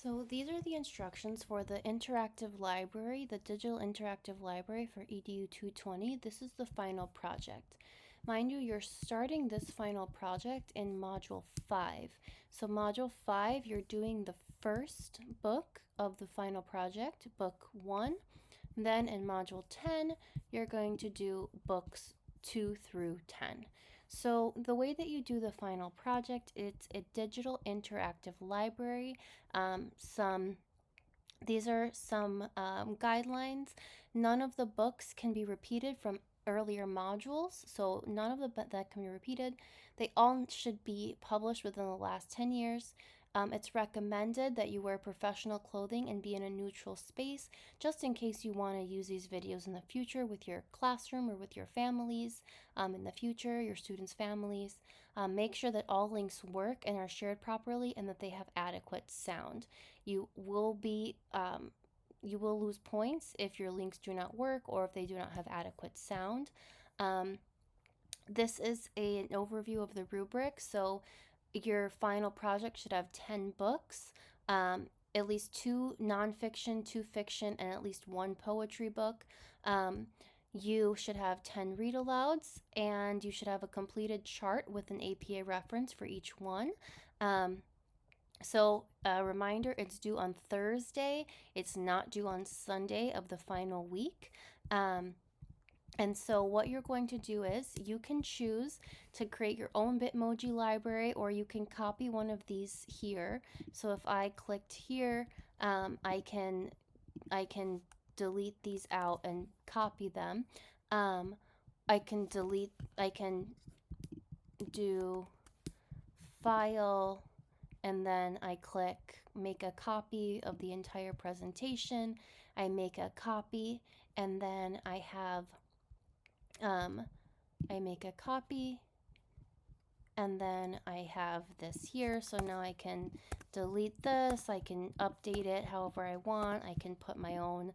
So these are the instructions for the interactive library, the digital interactive library for EDU 220. This is the final project. Mind you, you're starting this final project in Module 5. So Module 5, you're doing the first book of the final project, Book 1. Then in Module 10, you're going to do Books 2 through 10. So the way that you do the final project, it's a digital interactive library. These are some guidelines. None of the books can be repeated from earlier modules, so none of that can be repeated. They all should be published within the last 10 years. It's recommended that you wear professional clothing and be in a neutral space, just in case you want to use these videos in the future with your classroom or with your families in the future, your students' families. Make sure that all links work and are shared properly and that they have adequate sound. You will lose points if your links do not work or if they do not have adequate sound. This is an overview of the rubric. So your final project should have 10 books, at least 2 nonfiction, 2 fiction, and at least 1 poetry book. You should have 10 read alouds, and you should have a completed chart with an APA reference for each one. So a reminder, it's due on Thursday. It's not due on Sunday of the final week. And so what you're going to do is you can choose to create your own Bitmoji library, or you can copy one of these here. So if I clicked here, I can delete these out and copy them. I can do file, and then I click make a copy of the entire presentation. I make a copy, and then I have I make a copy, and then I have this here. So now I can delete this, I can update it however I want, I can put my own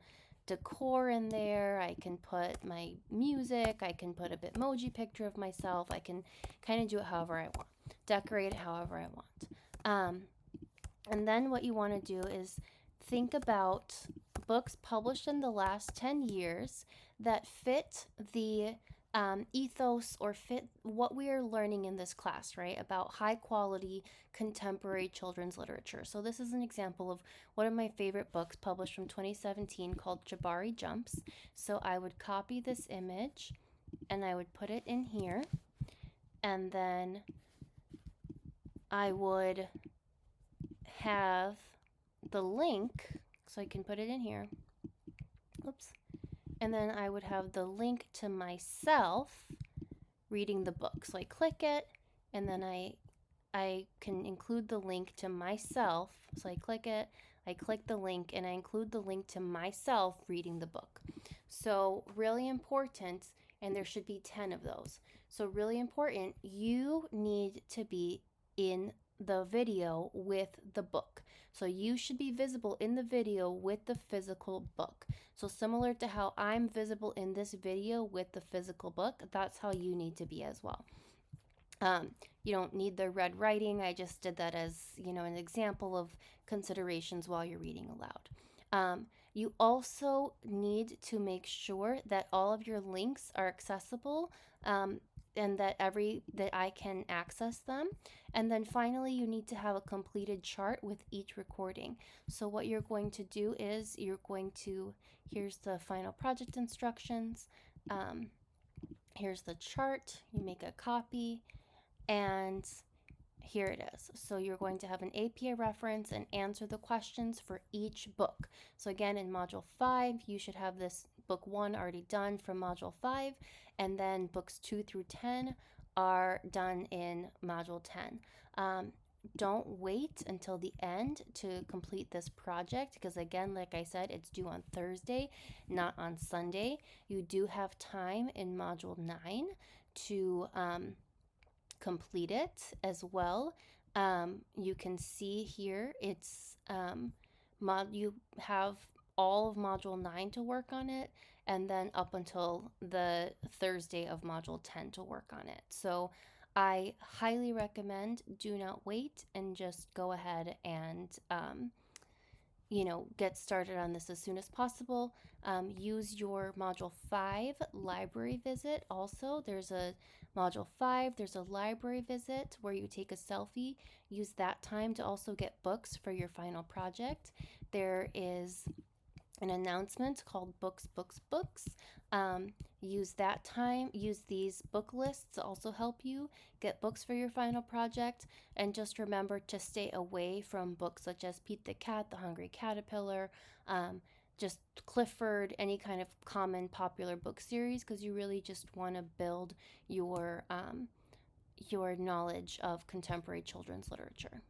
decor in there, I can put my music, I can put a Bitmoji picture of myself, I can kind of do it however I want, decorate it however I want. And then what you want to do is think about books published in the last 10 years that fit the ethos or fit what we are learning in this class, right? About high quality contemporary children's literature. So this is an example of one of my favorite books published from 2017 called Jabari Jumps. So I would copy this image and I would put it in here, and then I would have the link, so I can put it in here. Oops. And then I would have the link to myself reading the book. So I click it, and then I can include the link to myself. So I click it, I click the link, and I include the link to myself reading the book. So really important, and there should be 10 of those. So really important, you need to be in the video with the book. So you should be visible in the video with the physical book. So similar to how I'm visible in this video with the physical book, that's how you need to be as well. You don't need the red writing. I just did that as, an example of considerations while you're reading aloud. You also need to make sure that all of your links are accessible, and that I can access them. And then finally, you need to have a completed chart with each recording. So what you're going to do is here's the final project instructions. Here's the chart. You make a copy, and here it is. So you're going to have an APA reference and answer the questions for each book. So again, in Module 5, you should have this book 1 already done from Module 5, and then books 2 through 10 are done in Module 10. Don't wait until the end to complete this project, because again, like I said, it's due on Thursday, not on Sunday. You do have time in Module 9 to complete it as well. You can see here it's you have all of Module 9 to work on it, and then up until the Thursday of Module 10 to work on it. So I highly recommend do not wait and just go ahead and get started on this as soon as possible. Use your Module 5 library visit also. There's a Module 5, there's a library visit where you take a selfie. Use that time to also get books for your final project. There is an announcement called Books, Books, Books. Use that time, use these book lists to also help you get books for your final project. And just remember to stay away from books such as Pete the Cat, The Hungry Caterpillar, just Clifford, any kind of common popular book series, because you really just want to build your knowledge of contemporary children's literature.